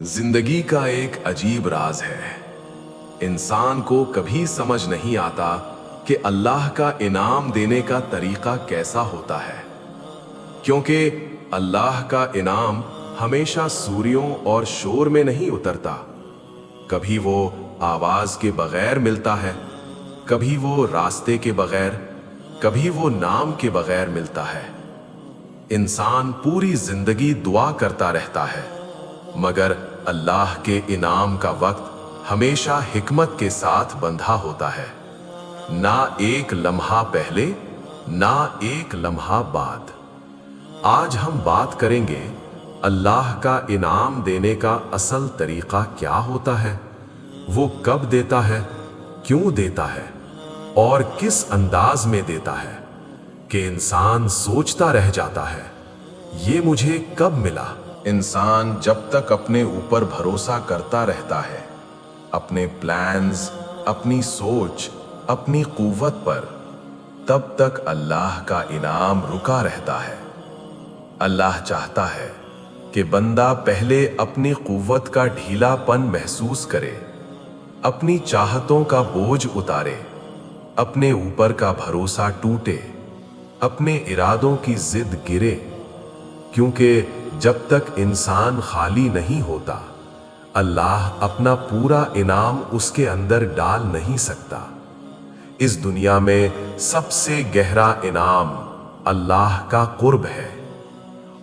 जिंदगी का एक अजीब राज है। इंसान को कभी समझ नहीं आता कि अल्लाह का इनाम देने का तरीका कैसा होता है, क्योंकि अल्लाह का इनाम हमेशा सूर्यों और शोर में नहीं उतरता। कभी वो आवाज के बगैर मिलता है, कभी वो रास्ते के बगैर, कभी वो नाम के बगैर मिलता है। इंसान पूरी जिंदगी दुआ करता रहता है, मगर अल्लाह के इनाम का वक्त हमेशा हिकमत के साथ बंधा होता है। ना एक लम्हा पहले, ना एक लम्हा बाद। आज हम बात करेंगे अल्लाह का इनाम देने का असल तरीका क्या होता है, वो कब देता है, क्यों देता है और किस अंदाज में देता है कि इंसान सोचता रह जाता है, ये मुझे कब मिला। इंसान जब तक अपने ऊपर भरोसा करता रहता है, अपने प्लान्स, अपनी सोच, अपनी कुव्वत पर, तब तक अल्लाह का इनाम रुका रहता है। अल्लाह चाहता है कि बंदा पहले अपनी कुव्वत का ढीलापन महसूस करे, अपनी चाहतों का बोझ उतारे, अपने ऊपर का भरोसा टूटे, अपने इरादों की जिद गिरे, क्योंकि जब तक इंसान खाली नहीं होता, अल्लाह अपना पूरा इनाम उसके अंदर डाल नहीं सकता। इस दुनिया में सबसे गहरा इनाम अल्लाह का कुर्ब है,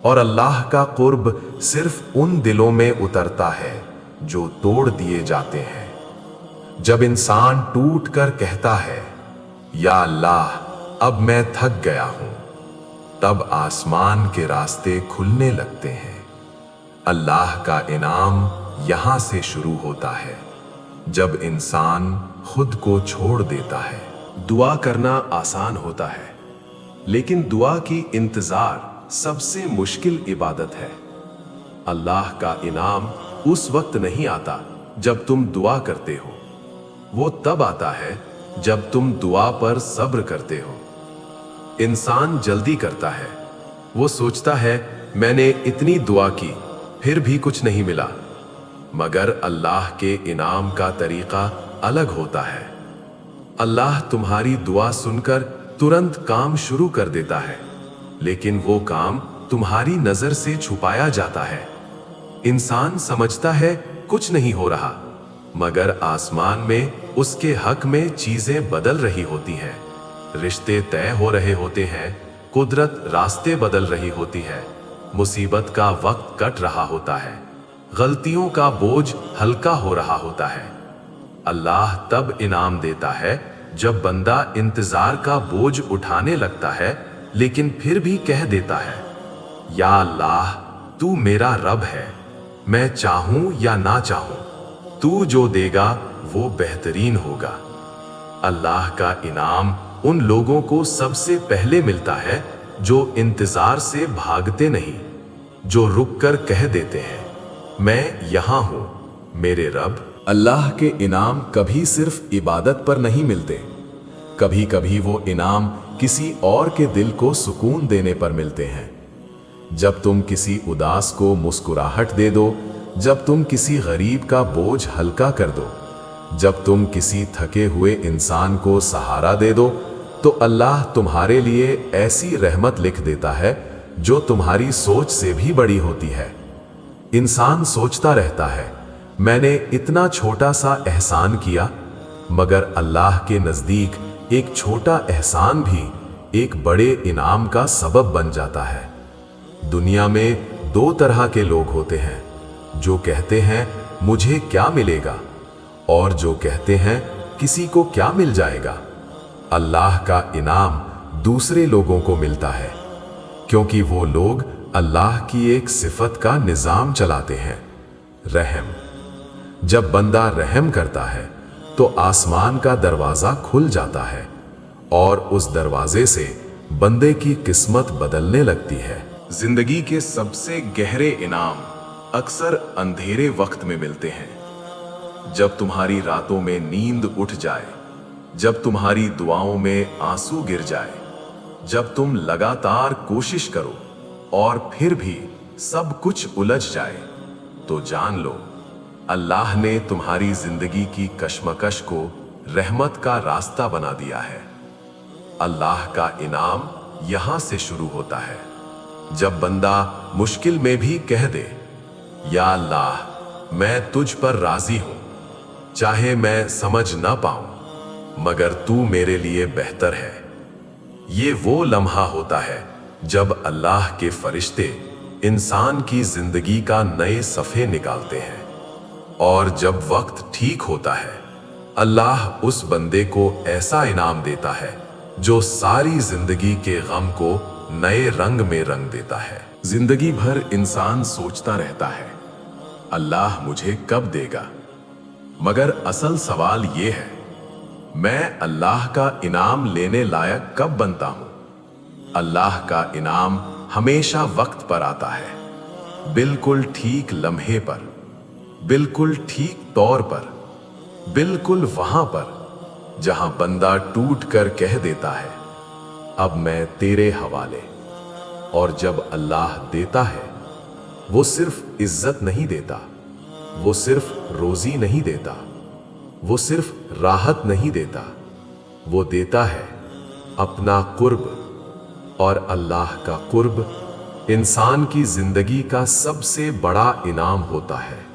और अल्लाह का कुर्ब सिर्फ उन दिलों में उतरता है जो तोड़ दिए जाते हैं। जब इंसान टूट कर कहता है, या अल्लाह अब मैं थक गया हूं, तब आसमान के रास्ते खुलने लगते हैं। अल्लाह का इनाम यहां से शुरू होता है, जब इंसान खुद को छोड़ देता है। दुआ करना आसान होता है, लेकिन दुआ की इंतजार सबसे मुश्किल इबादत है। अल्लाह का इनाम उस वक्त नहीं आता जब तुम दुआ करते हो, वो तब आता है जब तुम दुआ पर सब्र करते हो। इंसान जल्दी करता है, वो सोचता है मैंने इतनी दुआ की फिर भी कुछ नहीं मिला, मगर अल्लाह के इनाम का तरीका अलग होता है। अल्लाह तुम्हारी दुआ सुनकर तुरंत काम शुरू कर देता है, लेकिन वो काम तुम्हारी नजर से छुपाया जाता है। इंसान समझता है कुछ नहीं हो रहा, मगर आसमान में उसके हक में चीजें बदल रही होती हैं। रिश्ते तय हो रहे होते हैं, कुदरत रास्ते बदल रही होती है, मुसीबत का वक्त कट रहा होता है, गलतियों का बोझ हल्का हो रहा होता है। अल्लाह तब इनाम देता है जब बंदा इंतजार का बोझ उठाने लगता है, लेकिन फिर भी कह देता है, या अल्लाह तू मेरा रब है, मैं चाहूं या ना चाहूं, तू जो देगा वो बेहतरीन होगा। अल्लाह का इनाम उन लोगों को सबसे पहले मिलता है जो इंतजार से भागते नहीं, जो रुककर कह देते हैं, मैं यहां हूं मेरे रब। अल्लाह के इनाम कभी सिर्फ इबादत पर नहीं मिलते, कभी कभी वो इनाम किसी और के दिल को सुकून देने पर मिलते हैं। जब तुम किसी उदास को मुस्कुराहट दे दो, जब तुम किसी गरीब का बोझ हल्का कर दो, जब तुम किसी थके हुए इंसान को सहारा दे दो, तो अल्लाह तुम्हारे लिए ऐसी रहमत लिख देता है जो तुम्हारी सोच से भी बड़ी होती है। इंसान सोचता रहता है मैंने इतना छोटा सा एहसान किया, मगर अल्लाह के नजदीक एक छोटा एहसान भी एक बड़े इनाम का सबब बन जाता है। दुनिया में दो तरह के लोग होते हैं, जो कहते हैं मुझे क्या मिलेगा, और जो कहते हैं किसी को क्या मिल जाएगा। अल्लाह का इनाम दूसरे लोगों को मिलता है, क्योंकि वो लोग अल्लाह की एक सिफत का निजाम चलाते हैं, रहम। जब बंदा रहम करता है तो आसमान का दरवाजा खुल जाता है, और उस दरवाजे से बंदे की किस्मत बदलने लगती है। जिंदगी के सबसे गहरे इनाम अक्सर अंधेरे वक्त में मिलते हैं। जब तुम्हारी रातों में नींद उठ जाए, जब तुम्हारी दुआओं में आंसू गिर जाए, जब तुम लगातार कोशिश करो और फिर भी सब कुछ उलझ जाए, तो जान लो अल्लाह ने तुम्हारी जिंदगी की कश्मकश को रहमत का रास्ता बना दिया है। अल्लाह का इनाम यहां से शुरू होता है। जब बंदा मुश्किल में भी कह दे, या अल्लाह मैं तुझ पर राजी हूं, चाहे मैं समझ ना पाऊं मगर तू मेरे लिए बेहतर है। ये वो लम्हा होता है जब अल्लाह के फरिश्ते इंसान की जिंदगी का नए सफ़े निकालते हैं। और जब वक्त ठीक होता है, अल्लाह उस बंदे को ऐसा इनाम देता है जो सारी जिंदगी के गम को नए रंग में रंग देता है। जिंदगी भर इंसान सोचता रहता है, अल्लाह मुझे कब देगा, मगर असल सवाल ये है, मैं अल्लाह का इनाम लेने लायक कब बनता हूं? अल्लाह का इनाम हमेशा वक्त पर आता है, बिल्कुल ठीक लम्हे पर, बिल्कुल ठीक तौर पर, बिल्कुल वहां पर जहां बंदा टूट कर कह देता है, अब मैं तेरे हवाले। और जब अल्लाह देता है, वो सिर्फ इज्जत नहीं देता, वो सिर्फ रोजी नहीं देता, वो सिर्फ राहत नहीं देता, वो देता है अपना कुर्ब। और अल्लाह का कुर्ब इंसान की जिंदगी का सबसे बड़ा इनाम होता है।